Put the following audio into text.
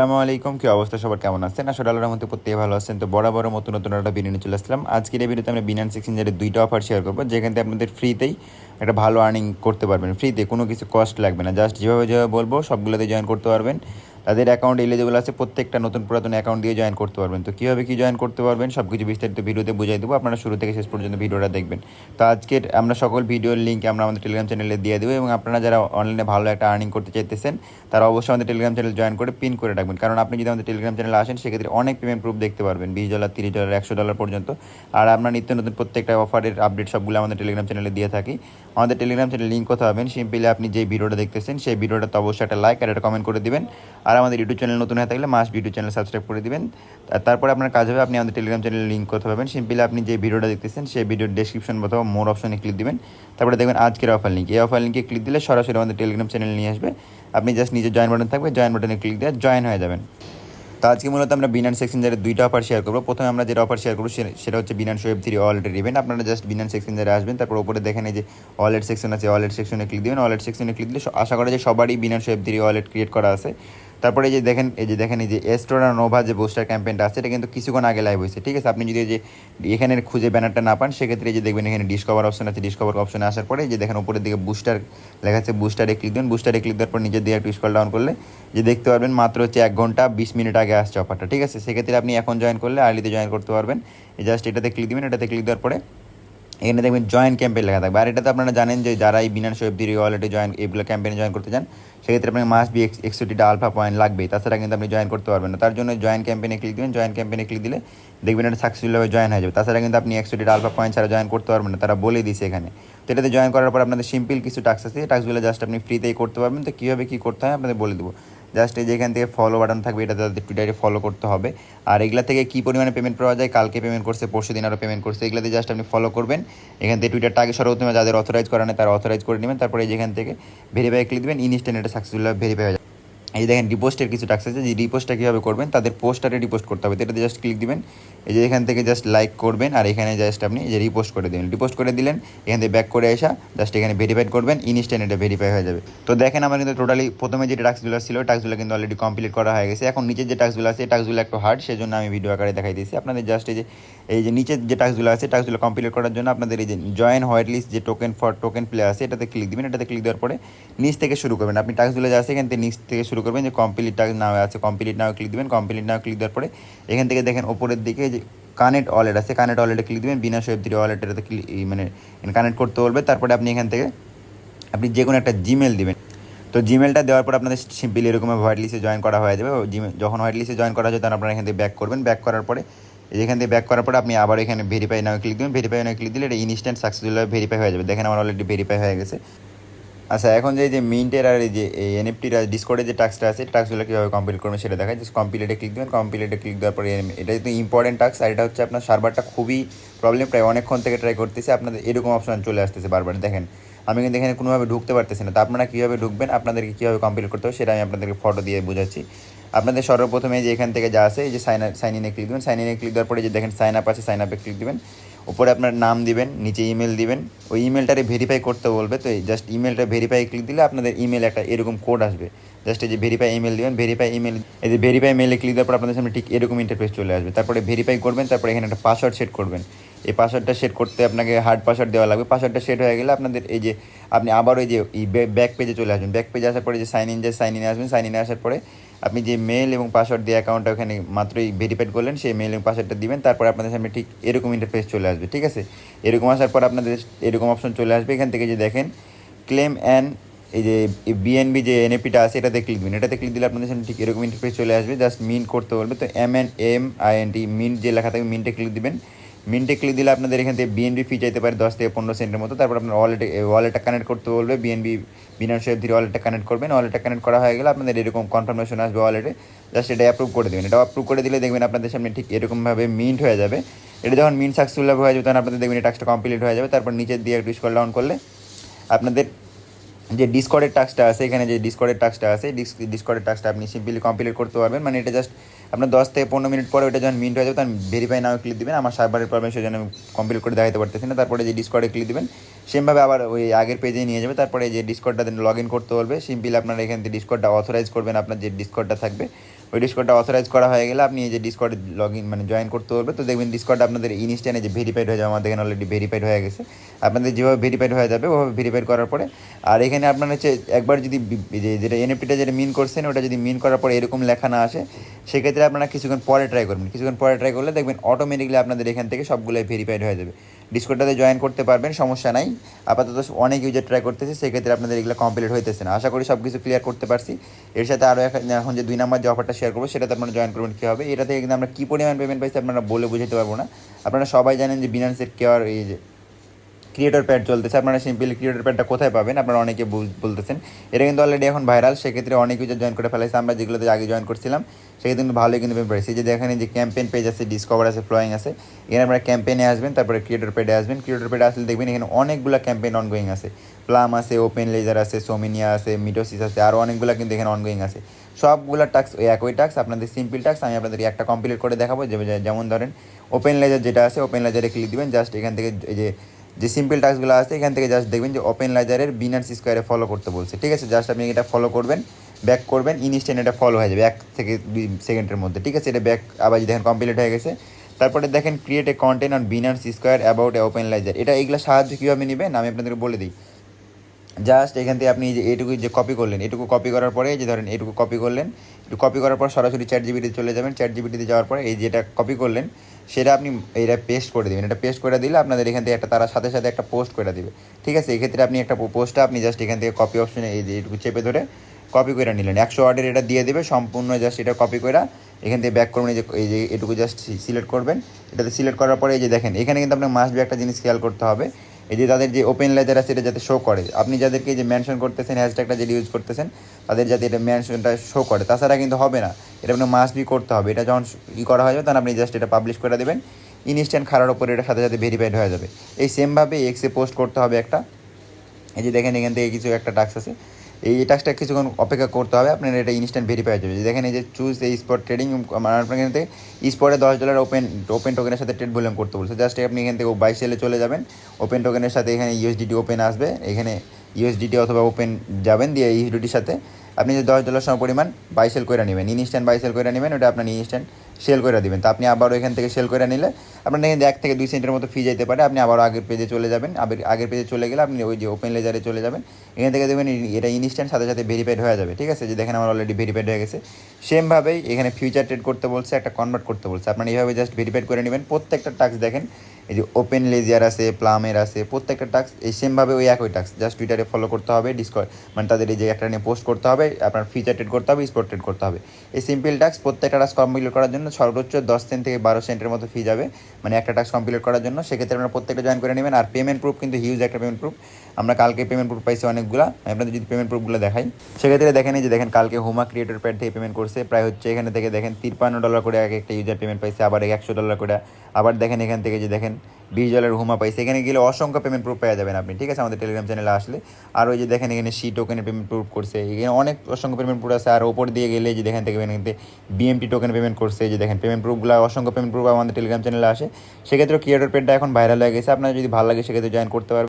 আসসালামু আলাইকুম, কি অবস্থা সবার, কেমন আছেন? আসলে আল্লাহর রহমতে প্রত্যেকে ভালো আছেন। তো বরাবর নতুন নতুন একটা ভিডিও নিয়ে চলে আসলাম। আজকের এই ভিডিওতে আমরা বিনান্স এক্সচেঞ্জের দুইটা অফার শেয়ার করবো, যেখান থেকে আপনাদের ফ্রিতেই একটা ভালো আর্নিং করতে পারবেন। ফ্রিতে কোনো কিছু কস্ট লাগবে না, জাস্ট যেভাবে বলবো সবগুলোতে জয়েন করতে পারবেন। তাদের অ্যাকাউন্ট এলিজিবল আছে, প্রত্যেকটা নতুন পুরাতন অ্যাকাউন্ট দিয়ে জয়েন করতে পারবেন। তো কীভাবে কী জয়েন করতে পারবেন সব কিছু বিস্তারিত ভিডিওতে বুঝাই দেবো, আপনারা শুরু থেকে শেষ পর্যন্ত ভিডিওটা দেখবেন। তো আজকের আমরা সকল ভিডিওর লিঙ্ক আমরা আমাদের টেলিগ্রাম চ্যানেলে দিয়ে দেবো, এবং আপনারা যারা অনলাইনে ভালো একটা আর্নিং করতে চাইতেছেন তারা অবশ্যই আমাদের টেলিগ্রাম চ্যানেল জয়েন করে পিন করে রাখবেন। কারণ আপনি যদি আমাদের টেলিগ্রাম চ্যানেলে আসেন সেক্ষেত্রে অনেক পেমেন্ট প্রুফ দেখতে পারবেন, $20, $30, $100 পর্যন্ত। আর আমরা নিত্য নতুন প্রত্যেকটা অফারের আপডেট সবগুলো আমাদের টেলিগ্রাম চ্যানেলে দিয়ে থাকি। আমাদের টেলিগ্রাম চ্যানেল লিঙ্ক কোথাও হবেন, সিম্পলি আপনি যে ভিডিওটা দেখতেছেন সেই ভিডিওটাতে অবশ্যই একটা লাইক আর একটা কমেন্ট করে দিবেন। আর আমাদের ইউটিউব চ্যানেল নতুন হয়ে থাকলে মাস্ট ইউটিউব চ্যানেল সাবস্ক্রাইব করে দিবেন। তারপরে আপনার কাজ হবে, আপনি আমাদের টেলিগ্রাম চ্যানেলের লিঙ্ক কোথাও পাবেন, সিম্পলি আপনি যে ভিডিওটা দেখতেছেন সেই ভিডিওর ডেসক্রিপশন অথবা মোর অপশনে ক্লিক দিবেন। তারপরে দেখবেন আজকের অফার লিঙ্ক, এই অফার লিঙ্কে ক্লিক দিলে সরাসরি আমাদের টেলিগ্রাম চ্যানেল নিয়ে আসবে। আপনি জাস্ট নিজের জয়েন বাটন থাকবে, জয়েন বাটনে ক্লিক দিয়ে জয়েন হয়ে যাবেন। তো আজকে মূলত আমরা বিনান্স এক্সচেঞ্জারের দুইটা অফার শেয়ার করবো। প্রথমে আমরা যেটা অফার শেয়ার করবো সেটা হচ্ছে বিনান্স Web3 ওয়ালেটের ইভেন্ট। আপনারা জাস্ট বিনান্স এক্সচেঞ্জারে আসবেন, তারপর উপরে দেখেন এই যে ওয়ালেট সেকশন আছে, ওয়ালেট সেকশনে ক্লিক দিবেন। ওয়ালেট সেকশনে ক্লিক দিলে আশা করা যায় সবারই বিনান্স Web3 ওয়ালেট ক্রিয়েট করা আছে। তারপরে এই যে এস্টোরা নোভা যে বুস্টার ক্যাম্পেইনটা আছে, এটা কিন্তু কিছুক্ষণ আগে লাইভ হয়েছে, ঠিক আছে? আপনি যদি যে এখানে খুঁজে ব্যানারটা না পান সেক্ষেত্রে যে দেখবেন এখানে ডিসকভার অপশন আছে, ডিসকভার অপশনে আসার পরে যে দেখেন উপরের দিকে বুস্টার লেখা আছে, বুস্টারে ক্লিক দেবেন। বুস্টারে ক্লিক দেওয়ার পর নিজের দিয়ে একটু স্ক্রল ডাউন করলে যে দেখতে পারবেন মাত্র হচ্ছে 1 ঘন্টা 20 মিনিট আগে আসছে অফারটা, ঠিক আছে? সেক্ষেত্রে আপনি এখন জয়েন করলে আর্লিতে জয়েন করতে পারবেন। জাস্ট এটাতে ক্লিক দেবেন, এটাতে ক্লিক দেওয়ার পরে এখানে দেখবেন জয়েন ক্যাম্পেইন লেখা থাকবে। আর এটাতে আপনারা জানেন যে যারা এই বিনান্স Web3 ওয়ালেটে এগুলো ক্যাম্পেইনে জয়েন করতে চান সেক্ষেত্রে আপনাকে মাস্ট বি এক্সোটিটা আলফা পয়েন্ট লাগবেই, তাছাড়া কিন্তু আপনি জয়েন করতে পারবেন না। তার জন্য জয়েন ক্যাম্পেইনে ক্লিক দেবেন। জয়েন ক্যাম্পেইনে ক্লিক দিলে দেখবেন এটা সাকসেসফুলভাবে জয়েন হয়ে যাবে। তাছাড়া কিন্তু আপনি এক্সোটিটা আলফা পয়েন্ট ছাড়া জয়েন করতে পারবেন না, তারা বলে দিয়েছে এখানে। তো এটাতে জয়েন করার পর আপনাদের সিম্পল কিছু টাস্ক আছে, এই টাস্কগুলো জাস্ট আপনি ফ্রিতেই করতে পারবেন। তো কীভাবে কী করতে হয় আপনাদের বলে দেবো। জাস্ট এই যেখান থেকে ফলো বাটন থাকবে, এটা তাদের টুইটারে ফলো করতে হবে। আর এগুলা থেকে কী পরিমাণে পেমেন্ট পাওয়া যায়, কালকে পেমেন্ট করছে, পরশু দিন আরও পেমেন্ট করছে, এগুলাতে জাস্ট আপনি ফলো করবেন। এখান থেকে টুইটারটা আগে সর্বপ্রথমে যাদের অথরাইজ করা নেই তারা অথরাইজ করে নেবেন। তারপরে যেখান থেকে ভেরিফাই ক্লিক দেবেন, ইনস্ট্যান্ট এটা সাকসেসফুল ভেরিফাই হয়ে যায়। এই দেখেন রিপোস্টের কিছু টাস্ক আছে, যে রিপোস্টটা কীভাবে করবেন, তাদের পোস্টারে রিপোস্ট করতে হবে। এটাতে জাস্ট ক্লিক দিবেন, এই যে এখান থেকে জাস্ট লাইক করবেন, আর এখানে জাস্ট আপনি যে রিপোস্ট করে দেবেন। রিপোস্ট করে দিলেন, এখান থেকে ব্যাক করে আসা জাস্ট এখানে ভেরিফাইড করবেন, ইনস্ট্যান্ট এটা ভেরিফাই হয়ে যাবে। তো দেখেন আমার কিন্তু টোটালি প্রথমে যে টাস্কগুলো ছিল টাস্কগুলো কিন্তু অলরেডি কমপ্লিট করা হয়ে গেছে। এখন নিচের যে টাস্কগুলো আছে এই টাস্কগুলো একটু হার্ড, সেজন্য আমি ভিডিও আকারে দেখাই দিয়েছি আপনাদের। জাস্ট এই যে নিচের যে টাস্কগুলো আছে টাস্কগুলো কমপ্লিট করার জন্য আপনাদের এই যে জয়েন হোয়াইট লিস্ট যে টোকেন প্লে আছে এটাতে ক্লিক দিবেন। এটাতে ক্লিক দেওয়ার পরে নিচ থেকে শুরু করবেন। আপনি টাস্কগুলো যা আছে এখান থেকে নিচ থেকে শুরু করবেন, যে কমপ্লিট টাস্ক নাও আছে, কমপ্লিট নাও ক্লিক দিবেন। কমপ্লিট নাও ক্লিক দেওয়ার পরে এখান থেকে দেখেন ওপরের দিকে যে কানেক্ট ওয়ালেট আছে, কানেক্ট ওয়ালেটে ক্লিক দিবেন। বিনান্স Web3 ওয়ালেটেতে মানে কানেক্ট করতে বলবে। তারপরে আপনি এখান থেকে আপনি যে কোনো একটা জিমেল দিবেন। তো জিমেলটা দেওয়ার পর আপনাদের সিম্পলি এরকমভাবে হোয়াইট লিস্টে জয়েন করা হয়ে যাবে। যখন হোয়াইট লিস্টে জয়েন করা যায় তখন আপনারা এখান থেকে ব্যাক করবেন। ব্যাক করার পরে এখান থেকে ব্যাক করার পরে আপনি আবার এখানে ভেরিফাই নাও ক্লিক দেবেন। ভেরিফাই নাও ক্লিক দিলে এটা ইনস্ট্যান্ট সাকসেসফুলভাবে ভেরিফাই হয়ে যাবে। দেখেন আমার অলরেডি ভেরিফাই হয়ে গেছে। আচ্ছা, এখন যে মিন্টের আর এই যে এনএফটির আর ডিসকর্ডের যে টাস্কটা আছে টাস্কগুলো কীভাবে কমপ্লিট করবেন সেটা দেখায়। জাস্ট কমপ্লিটে ক্লিক দেবেন। কমপ্লিটে ক্লিক দেওয়ার পরে এটা কিন্তু ইম্পর্টেন্ট টাস্ক, আর এটা হচ্ছে আপনার সার্ভারটা খুবই প্রবলেম, প্রায় অনেকক্ষণ থেকে ট্রাই করতেছে, আপনাদের এরকম অপশন চলে আসতেছে বারবার। দেখেন আমি কিন্তু এখানে কোনোভাবে ঢুকতে পারতেছি না। তো আপনারা কীভাবে ঢুকবেন, আপনাদেরকে কীভাবে কমপ্লিট করতে হবে সেটা আমি আপনাদেরকে ফটো দিয়ে বোঝাচ্ছি। আপনাদের সর্বপ্রথমে যে এখান থেকে যা আছে এই যে সাইন ইনে ক্লিক দেবেন। সাইন ইনে ক্লিক দেওয়ার পরে যে দেখেন সাইন আপ আছে, সাইন আপে ক্লিক দেবেন। উপরে আপনার নাম দিবেন, নিচে ইমেল দিবেন, ওই ইমেলটারে ভেরিফাই করতে বলবে। তো জাস্ট ইমেলটা ভেরিফাই ক্লিক দিলে আপনাদের ইমেল একটা এরকম কোড আসবে। জাস্ট এই যে ভেরিফাই ইমেল দিবেন। ভেরিফাই ইমেল, এই যে ভেরিফাই মেলে ক্লিক দেওয়ার পর আপনাদের সামনে ঠিক এরকম ইন্টারফেস চলে আসবে। তারপরে ভেরিফাই করবেন, তারপরে এখানে একটা পাসওয়ার্ড সেট করবেন। এই পাসওয়ার্ডটা সেট করতে আপনাকে হার্ড পাসওয়ার্ড দেওয়া লাগবে। পাসওয়ার্ডটা সেট হয়ে গেলে আপনাদের এই যে আপনি আবার ওই যে ব্যাক পেজে চলে আসবেন। ব্যাক পেজে আসার পরে যে সাইন ইনে আসবেন। সাইন ইনে আসার পরে আপনি যে মেল এবং পাসওয়ার্ড দিয়ে অ্যাকাউন্টটা ওখানে মাত্রই ভেরিফাইড করলেন সেই মেল এবং পাসওয়ার্ডটা দিবেন। তারপর আপনাদের সামনে ঠিক এরকম ইন্টারফেস চলে আসবে, ঠিক আছে? এরকম আসার পর আপনাদের এরকম অপশন চলে আসবে। এখান থেকে যে দেখেন ক্লেম অ্যান্ড এই যে বিএনবি যে এনএপিটা আছে এটাতে ক্লিক দিবেন। এটাতে ক্লিক দিলে আপনাদের সামনে ঠিক এরকম ইন্টারফেস চলে আসবে। জাস্ট মিন্ট করতে বলবে। তো MNMINT মিন্ট যে লেখা থাকবে মিন্টে ক্লিক দিবেন। মিন্টে ক্লিক দিলে আপনাদের এখান থেকে বিএনবি ফি চাইতে পারে 10 থেকে 15 সেন্টের মতো। তারপর আপনার ওয়ালেটটা কানেক্ট করতে বলবে, বিনান্স Web3 ওয়ালেটটা কানেক্ট করবেন। ওয়ালেটটা কানেক্ট করা হয়ে গেলে আপনাদের এরকম কনফার্মেশন আসবে ওয়ালেটে। জাস্ট এটা অ্যাপ্রুভ করে দেবেন। এটা অ্যাপ্রুভ করে দিলে দেখবেন আপনাদের সামনে ঠিক এরকমভাবে মিন্ট হয়ে যাবে। এটা যখন মিন্ট সাকসেসফুল হয়ে যাবে তখন আপনাদের দেখবেন এই টাস্কটা কমপ্লিট হয়ে যাবে। তারপর নিচের দিয়ে একটু স্ক্রল ডাউন করলে আপনাদের যে ডিসকর্ডের টাস্কটা আছে, এখানে যে ডিসকর্ডের টাস্কটা আছে ডিসকর্ডের টাস্কটা আপনি সিম্পলি কমপ্লিট করতে পারবেন। মানে এটা জাস্ট আপনার 10 থেকে 15 মিনিট পরে ওটা যখন মিন্ট হয়ে যাবে তখন ভেরিফাই নাও ক্লিক দিবেন। আমার সার্ভারের প্রবলেম সেজন্য আমি কমপ্লিট করে দেখাতে পারতেছি না। তারপরে যে ডিসকর্ডে ক্লিক দিবেন, সেমভাবে আবার ওই আগের পেজে নিয়ে যাবে। তারপরে যে ডিসকর্ডটা লগ ইন করতে বলবে, সিম্পলি আপনারা এখান থেকে ডিসকর্ডটা অথরাইজ করবেন আপনার যে ডিসকর্ডটা থাকবে। ওই ডিসকর্ডটা অথরাইজ করা হয়ে গেলে আপনি এই যে ডিসকর্ডে মানে জয়েন করতে পারবে। তো দেখবেন ডিসকর্ডটা আপনাদের ইনস্ট্যান্টে যে ভেরিফাইড হয়ে যাবে, আমাদের এখানে অলরেডি ভেরিফাইড হয়ে গেছে। আপনাদের যেভাবে ভেরিফাইড হয়ে যাবে ওভাবে ভেরিফাইড করার পরে, আর এখানে আপনার হচ্ছে একবার যদি যেটা এনএফটিটা যেটা মিন করছেন ওটা যদি মিন করার পরে এরকম লেখা না আসে, সেক্ষেত্রে আপনারা কিছুক্ষণ পরে ট্রাই করবেন। কিছুক্ষণ পরে ট্রাই করলে দেখবেন অটোমেটিকলি আপনাদের এখান থেকে সবগুলোই ভেরিফাইড হয়ে যাবে। ডিসকর্ডটাতে জয়েন করতে পারবেন, সমস্যা নাই। আপাতত অনেক ইউজার ট্রাই করতেছে, সেক্ষেত্রে আপনাদের এগুলো কমপ্লিট হইতেছে না। আশা করি সব কিছু ক্লিয়ার করতে পারছি। এর সাথে আরও এখন যে 2 নম্বর যে অফারটা শেয়ার করবো সেটাতে আপনারা জয়েন করবেন কী হবে। এটা থেকে কিন্তু আমরা কী পরিমাণ পেমেন্ট পাইছি আপনারা বলে বুঝাতে পারবো না। আপনারা সবাই জানেন যে বিনান্সের কেয়ার এই যে ক্রিয়েটর প্যাড চলতেছে। আপনারা সিম্পলি ক্রিয়েটর প্যাডটা কোথায় পাবেন আপনারা অনেকে বলতেছেন। এটা কিন্তু অলরেডি এখন ভাইরাল, সেক্ষেত্রে অনেক ইউজার জয়েন করে ফেলাইছে। আমরা যেগুলোতে আগে জয়েন করছিলাম সেক্ষেত্রে কিন্তু ভালোই কিন্তু পেমেন্ট পাইছি। যে দেখেন যে ক্যাম্পেইন পেজ আছে, ডিসকভার আছে, ফ্লোয়িং আছে। এখানে আপনারা ক্যাম্পেইনে আসবেন, তারপরে ক্রিয়েটর প্যাডে আসবেন। ক্রিয়েটর প্যাডে আসলে দেখবেন এখানে অনেকগুলো ক্যাম্পেইন অনগোয়িং আছে। প্লাম আছে, ওপেন লেজার আছে, সোমিনিয়া আছে, মিটোসিস আছে, আরও অনেকগুলো কিন্তু এখানে অনগোয়িং আছে। সবগুলো টাস্ক একই টাস্ক, আপনাদের সিম্পল টাস্ক। আমি আপনাদের একটা কমপ্লিট করে দেখাবো। যেমন ধরেন ওপেন লেজার যেটা আছে, ওপেন লেজারে ক্লিক দিবেন। জাস্ট এখান থেকে এই যে সিম্পল টাস্কগুলো আছে এখান থেকে জাস্ট দেখবেন যে ওপেন লেজারের বিনান্স স্কোয়ারে ফলো করতে বলছে, ঠিক আছে। জাস্ট আপনি এটা ফলো করবেন, ব্যাক করবেন, ইনস্ট্যান্ট এটা ফলো হয়ে যাবে 1 থেকে 2 সেকেন্ডের মধ্যে, ঠিক আছে। এটা ব্যাক আবার দেখেন কমপ্লিট হয়ে গেছে। তারপরে দেখেন create a content on Binance square about a open ledger. এগুলো সাহায্য কীভাবে নেবেন আমি আপনাদেরকে বলে দিই। জাস্ট এখান থেকে আপনি যে এটুকু যে কপি করলেন, এটুকু কপি করার পরে যে ধরেন এটুকু কপি করলেন, একটু কপি করার পর সরাসরি চ্যাট জিপিটিতে চলে যাবেন। চ্যাট জিপিটিতে যাওয়ার পরে এই যেটা কপি করলেন সেটা আপনি এটা পেস্ট করে দেবেন। এটা পেস্ট করে দিলে আপনাদের এখান থেকে তারা সাথে সাথে একটা পোস্ট করে দিবে, ঠিক আছে। এক্ষেত্রে আপনি একটা পোস্টটা আপনি জাস্ট এখান থেকে কপি অপশনে এই যে এটুকু চেপে ধরে কপি করে নিলেন। 100 ওয়ার্ডের এটা দিয়ে দেবে সম্পূর্ণ। জাস্ট এটা কপি করে এখান থেকে ব্যাক করবেন, এই যে এটুকু জাস্ট সিলেক্ট করবেন। এটাতে সিলেক্ট করার পরে এই যে দেখেন এখানে কিন্তু আপনার মাস্ট বি একটা জিনিস খেয়াল করতে হবে, এই যে তাদের যে ওপেন লেজার আছে এটা যাতে শো করে। আপনি যাদেরকে যে মেনশন করতেছেন, হ্যাশট্যাগটা যেটা ইউজ করতেছেন তাদের যাতে এটা মেনশনটা শো করে, তাছাড়া কিন্তু হবে না। এটা আপনার মাস্ট বি করতে হবে। এটা যখন করা হয়ে যাবে তখন আপনি জাস্ট এটা পাবলিশ করে দেবেন। ইনস্ট্যান্ট খাড়ার ওপরে এটা সাথে সাথে ভেরিফাইড হয়ে যাবে। এই সেমভাবে এক্সে পোস্ট করতে হবে একটা। এই যে দেখেন এখান থেকে কিছু একটা টাস্ক আছে, এই টাস্কটা কিছুক্ষণ অপেক্ষা করতে হবে, আপনার এটা ইনস্ট্যান্ট ভেরিফাই হয়ে যাবে। দেখেন এই যে চুজ এই স্পট ট্রেডিং, আপনার এখান থেকে স্পটে $10 ওপেন টোকেনের সাথে ট্রেড ভলিউম করতে বলছে। জাস্ট আপনি এখান থেকে বাই সেলে চলে যাবেন। ওপেন টোকেনের সাথে এখানে ইউএসডিটি ওপেন আসবে, এখানে ইউএসডিটি অথবা ওপেন যাবেন, দিয়ে ইউএসডিটির সাথে আপনি যে $10 সম পরিমাণ বাই সেল করে নেবেন, ইনস্ট্যান্ট বাই সেল করে নেবেন। ওটা আপনার ইনস্ট্যান্ট সেল করে দেবেন। তো আপনি আবারও এখান থেকে সেল করে নিলে আপনার এখানে 1 থেকে 2 সেন্টের মতো ফি যেতে পারে। আপনি আবারও আগের পেজে চলে যাবেন। আগের পেজে চলে গেলে আপনি ওই যে ওপেন লেজারে চলে যাবেন। এখান থেকে দেখবেন এটা ইনস্ট্যান্ট সাথে সাথে ভেরিফাইড হয়ে যাবে, ঠিক আছে। যে দেখেন আমার অলরেডি ভেরিফাইড হয়ে গেছে। সেমভাবেই এখানে ফিউচার ট্রেড করতে বলছে, একটা কনভার্ট করতে বলছে। আপনারা এইভাবে জাস্ট ভেরিফাইড করে নেবেন। প্রত্যেকটা টাস্ক দেখেন এই যে ওপেন লেজার আছে, প্লামের আছে, প্রত্যেকটা টাস্ক এই সেমভাবে ওই একই টাস্ক। জাস্ট টুইটারে ফলো করতে হবে, মানে তাদের এই যে একটা নিয়ে পোস্ট করতে হবে, আপনার ফিউচার ট্রেড করতে হবে, স্পট ট্রেড করতে হবে। এই সিম্পল টাস্ক প্রত্যেকটা টাস্ক কমপ্লিট করার জন্য সর্বোচ্চ 10 সেন্ট থেকে 12 সেন্টের মতো ফি যাবে, মানে একটা টাস্ক কমপ্লিট করার জন্য। সেক্ষেত্রে আপনারা প্রত্যেকটা জয়েন করে নেবেন। আর পেমেন্ট প্রুফ কিন্তু হিউজ একটা পেমেন্ট প্রুফ। আমরা কালকে পেমেন্ট প্রুফ পাইছি অনেকগুলো। আপনাদের যদি পেমেন্ট প্রুফগুলো দেখাই সেক্ষেত্রে দেখেন এই যে দেখেন কালকে হুমা ক্রিয়েটর প্যাড থেকে পেমেন্ট করছে প্রায় হচ্ছে এখানে থেকে দেখেন $53 করে এক একটা ইউজার পেমেন্ট পাইছে, আবার $100 করে। আবার দেখেন এখান থেকে যে দেখেন $20 হুমা পাইছে। এখানে গেলে অসংখ্য পেমেন্ট প্রুফ পেয়ে যাবেন আপনি, ঠিক আছে, আমাদের টেলিগ্রাম চ্যানেলে আসলে। আর ওই যে দেখেন এখানে সি টোকেনের পেমেন্ট প্রুফ করছে, এখানে অনেক অসংখ্য পেমেন্ট প্রুফ আছে। আর ওপর দিয়ে গেলে যে দেখেন থেকে বিএমটি টোকেন পেমেন্ট করছে, যে দেখেন পেমেন্ট প্রুফগুলো অসংখ্য পেমেন্ট প্রুফ আমাদের টেলিগ্রাম চ্যানেলে আসে। সেক্ষেত্রে ক্রিয়েটর পেডটা এখন ভাইরাল হয়ে গেছে। আপনার যদি ভালো লাগে সেক্ষেত্রে জয়েন করতে পারবেন।